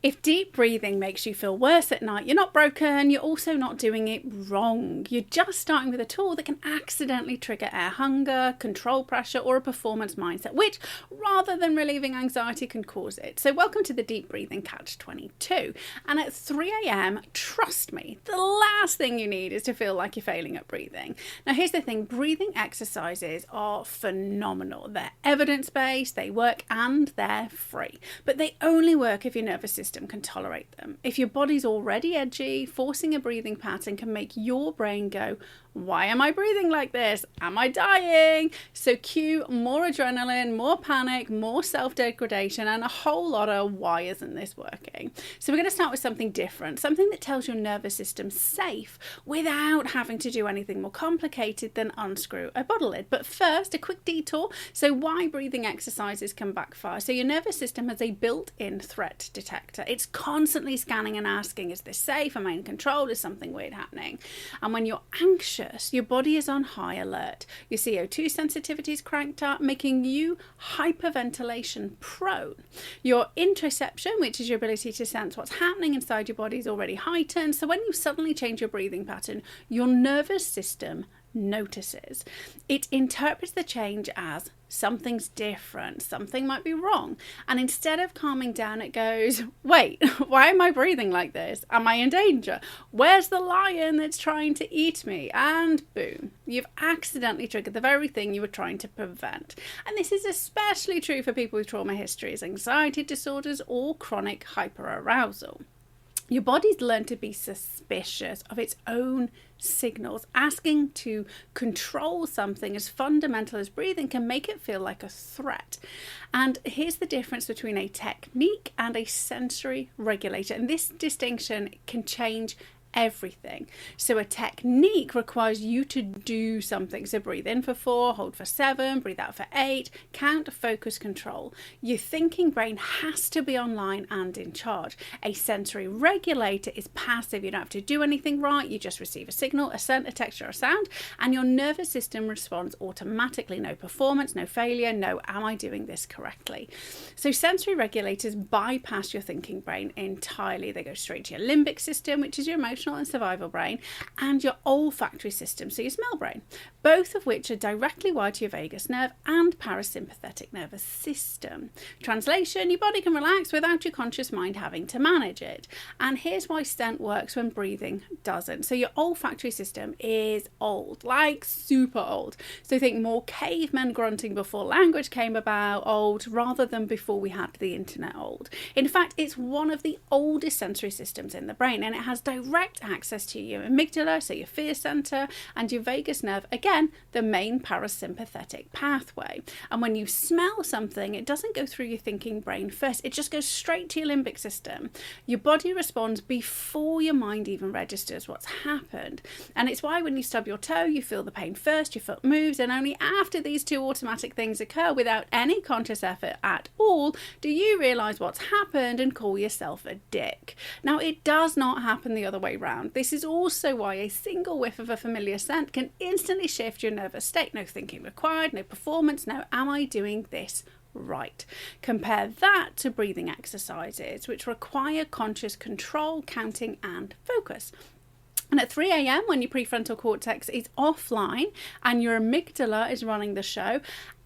If deep breathing makes you feel worse at night, you're not broken, you're also not doing it wrong. You're just starting with a tool that can accidentally trigger air hunger, control pressure, or a performance mindset, which, rather than relieving anxiety, can cause it. So welcome to the Deep Breathing Catch-22. And at 3 a.m, trust me, the last thing you need is to feel like you're failing at breathing. Now here's the thing, breathing exercises are phenomenal. They're evidence-based, they work, and they're free. But they only work if your nervous system can tolerate them. If your body's already edgy, forcing a breathing pattern can make your brain go, why am I breathing like this? Am I dying? So cue more adrenaline, more panic, more self-degradation, and a whole lot of why isn't this working? So we're going to start with something different, something that tells your nervous system safe without having to do anything more complicated than unscrew a bottle lid. But first, a quick detour. So why breathing exercises can backfire. So your nervous system has a built-in threat detector. It's constantly scanning and asking, is this safe? Am I in control? Is something weird happening? And when you're anxious, your body is on high alert. Your CO2 sensitivity is cranked up, making you hyperventilation prone. Your interoception, which is your ability to sense what's happening inside your body, is already heightened. So when you suddenly change your breathing pattern, your nervous system notices. It interprets the change as something's different, something might be wrong. And instead of calming down, it goes, wait, why am I breathing like this? Am I in danger? Where's the lion that's trying to eat me? And boom, you've accidentally triggered the very thing you were trying to prevent. And this is especially true for people with trauma histories, anxiety disorders, or chronic hyperarousal. Your body's learned to be suspicious of its own signals. Asking to control something as fundamental as breathing can make it feel like a threat. And here's the difference between a technique and a sensory regulator. And this distinction can change everything. So a technique requires you to do something. So breathe in for 4, hold for 7, breathe out for 8, count, focus, control. Your thinking brain has to be online and in charge. A sensory regulator is passive. You don't have to do anything right. You just receive a signal, a scent, a texture, a sound, and your nervous system responds automatically. No performance, no failure, no am I doing this correctly? So sensory regulators bypass your thinking brain entirely. They go straight to your limbic system, which is your emotional and survival brain, and your olfactory system, so your smell brain, both of which are directly wired to your vagus nerve and parasympathetic nervous system. Translation, your body can relax without your conscious mind having to manage it. And here's why scent works when breathing doesn't. So your olfactory system is old, like super old. So think more cavemen grunting before language came about old, rather than before we had the internet old. In fact, it's one of the oldest sensory systems in the brain, and it has direct access to your amygdala, so your fear center, and your vagus nerve, again, the main parasympathetic pathway. And when you smell something, it doesn't go through your thinking brain first, it just goes straight to your limbic system. Your body responds before your mind even registers what's happened. And it's why when you stub your toe, you feel the pain first, your foot moves, and only after these two automatic things occur, without any conscious effort at all, do you realize what's happened and call yourself a dick. Now, it does not happen the other way around. This is also why a single whiff of a familiar scent can instantly shift your nervous state. No thinking required, no performance, no am I doing this right. Compare that to breathing exercises, which require conscious control, counting, and focus. And at 3 a.m, when your prefrontal cortex is offline and your amygdala is running the show,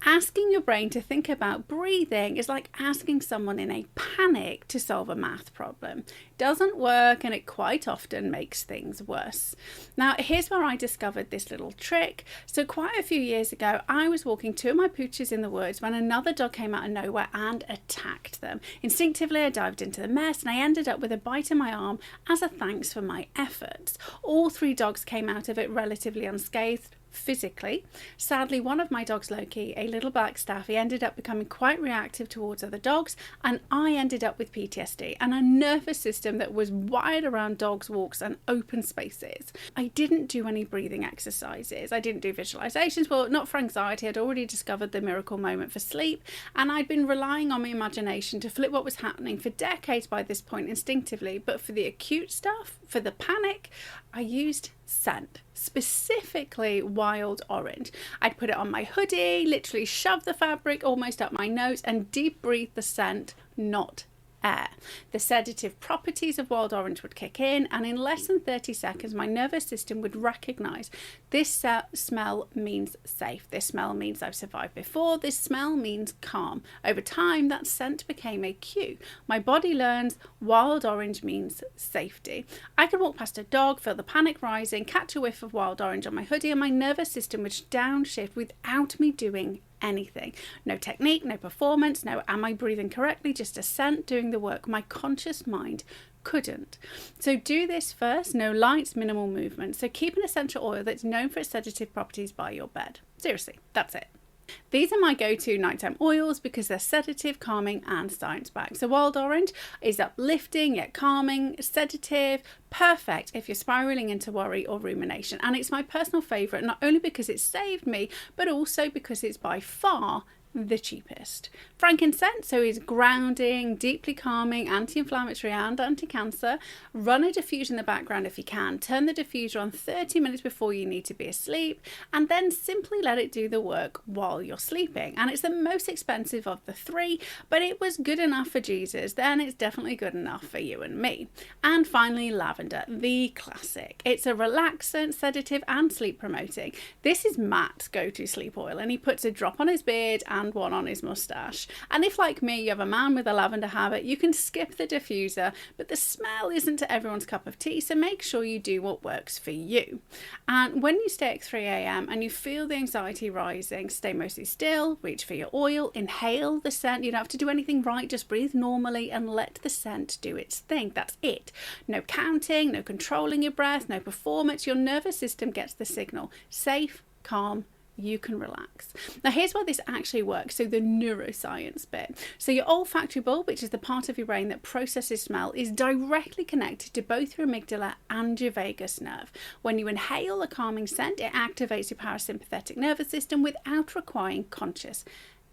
asking your brain to think about breathing is like asking someone in a panic to solve a math problem. Doesn't work, and it quite often makes things worse. Now, here's where I discovered this little trick. So quite a few years ago, I was walking two of my pooches in the woods when another dog came out of nowhere and attacked them. Instinctively, I dived into the mess and I ended up with a bite in my arm as a thanks for my efforts. All 3 dogs came out of it relatively unscathed, physically. Sadly, one of my dogs, Loki, a little black staffy, ended up becoming quite reactive towards other dogs, and I ended up with PTSD and a nervous system that was wired around dogs, walks, and open spaces. I didn't do any breathing exercises. I didn't do visualizations. Well, not for anxiety. I'd already discovered the miracle moment for sleep, and I'd been relying on my imagination to flip what was happening for decades by this point instinctively. But for the acute stuff, for the panic, I used scent, specifically wild orange. I'd put it on my hoodie, literally shove the fabric almost up my nose and deep breathe the scent, not air. The sedative properties of wild orange would kick in, and in less than 30 seconds, my nervous system would recognise this smell means safe. This smell means I've survived before. This smell means calm. Over time, that scent became a cue. My body learns wild orange means safety. I could walk past a dog, feel the panic rising, catch a whiff of wild orange on my hoodie, and my nervous system would downshift without me doing anything. No technique, no performance, no am I breathing correctly, just a scent doing the work. My conscious mind couldn't. So do this first, no lights, minimal movement. So keep an essential oil that's known for its sedative properties by your bed. Seriously, that's it. These are my go-to nighttime oils because they're sedative, calming and science-backed. So wild orange is uplifting yet calming, sedative, perfect if you're spiraling into worry or rumination. And it's my personal favourite, not only because it saved me, but also because it's by far the cheapest. Frankincense, so is grounding, deeply calming, anti-inflammatory and anti-cancer. Run a diffuser in the background if you can. Turn the diffuser on 30 minutes before you need to be asleep, and then simply let it do the work while you're sleeping. And it's the most expensive of the three, but it was good enough for Jesus, then it's definitely good enough for you and me. And finally, lavender, the classic. It's a relaxant, sedative and sleep promoting. This is Matt's go-to sleep oil, and he puts a drop on his beard and one on his moustache. And if, like me, you have a man with a lavender habit, you can skip the diffuser, but the smell isn't to everyone's cup of tea, so make sure you do what works for you. And when you stay at 3 a.m. and you feel the anxiety rising, stay mostly still, reach for your oil, inhale the scent. You don't have to do anything right, just breathe normally and let the scent do its thing. That's it. No counting, no controlling your breath, no performance. Your nervous system gets the signal. Safe, calm, you can relax. Now here's why this actually works. So the neuroscience bit. So your olfactory bulb, which is the part of your brain that processes smell, is directly connected to both your amygdala and your vagus nerve. When you inhale a calming scent, it activates your parasympathetic nervous system without requiring conscious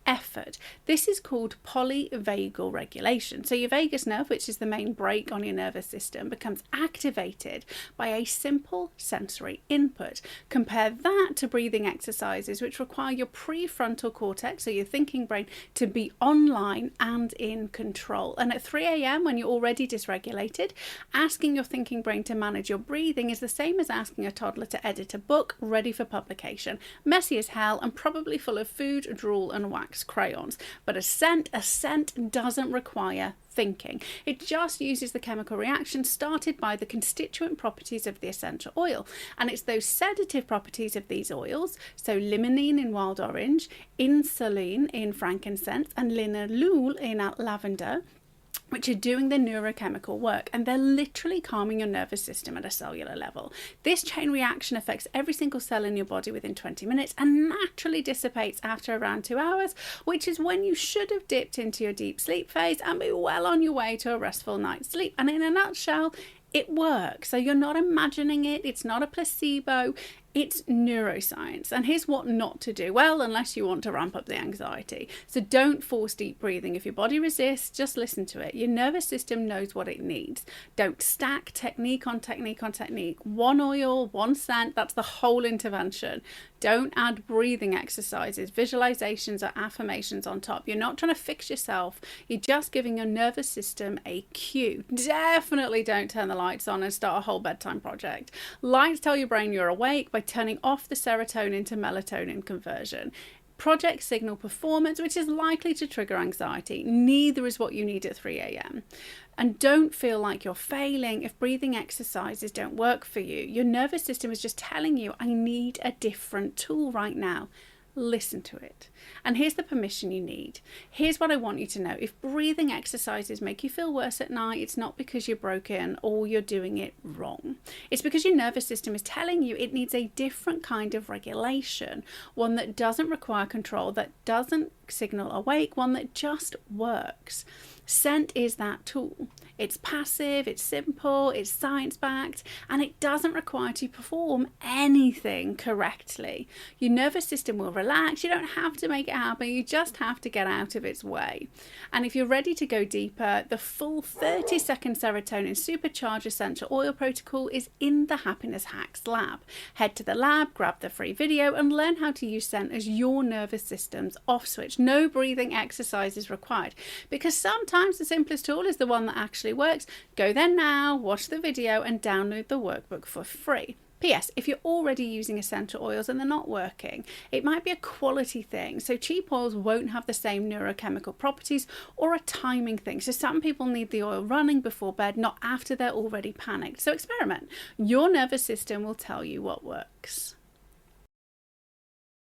effort. This is called polyvagal regulation. So your vagus nerve, which is the main brake on your nervous system, becomes activated by a simple sensory input. Compare that to breathing exercises, which require your prefrontal cortex, so your thinking brain, to be online and in control. And at 3 a.m, when you're already dysregulated, asking your thinking brain to manage your breathing is the same as asking a toddler to edit a book ready for publication. Messy as hell and probably full of food, drool and wax crayons. But a scent doesn't require thinking. It just uses the chemical reaction started by the constituent properties of the essential oil. And it's those sedative properties of these oils, so limonene in wild orange, insulin in frankincense, and linalool in lavender, which are doing the neurochemical work, and they're literally calming your nervous system at a cellular level. This chain reaction affects every single cell in your body within 20 minutes and naturally dissipates after around 2 hours, which is when you should have dipped into your deep sleep phase and be well on your way to a restful night's sleep. And in a nutshell, it works. So you're not imagining it. It's not a placebo. It's neuroscience. And here's what not to do. Well, unless you want to ramp up the anxiety. So don't force deep breathing. If your body resists, just listen to it. Your nervous system knows what it needs. Don't stack technique on technique on technique. One oil, one scent, that's the whole intervention. Don't add breathing exercises, visualizations or affirmations on top. You're not trying to fix yourself. You're just giving your nervous system a cue. Definitely don't turn the lights on and start a whole bedtime project. Lights tell your brain you're awake by turning off the serotonin to melatonin conversion. Project signal performance, which is likely to trigger anxiety. Neither is what you need at 3 a.m. And don't feel like you're failing if breathing exercises don't work for you. Your nervous system is just telling you, I need a different tool right now. Listen to it. And here's the permission you need. Here's what I want you to know. If breathing exercises make you feel worse at night, it's not because you're broken or you're doing it wrong. It's because your nervous system is telling you it needs a different kind of regulation, one that doesn't require control, that doesn't signal awake, one that just works. Scent is that tool. It's passive, it's simple, it's science-backed, and it doesn't require to perform anything correctly. Your nervous system will relax. You don't have to make it happen. You just have to get out of its way. And if you're ready to go deeper, the full 30-second serotonin supercharge essential oil protocol is in the Happiness Hacks lab. Head to the lab, grab the free video, and learn how to use scent as your nervous system's off switch. No breathing exercise is required, because sometimes the simplest tool is the one that actually works. Go there now, watch the video, and download the workbook for free. P.S. If you're already using essential oils and they're not working, it might be a quality thing. So cheap oils won't have the same neurochemical properties, or a timing thing. So some people need the oil running before bed, not after they're already panicked. So experiment. Your nervous system will tell you what works.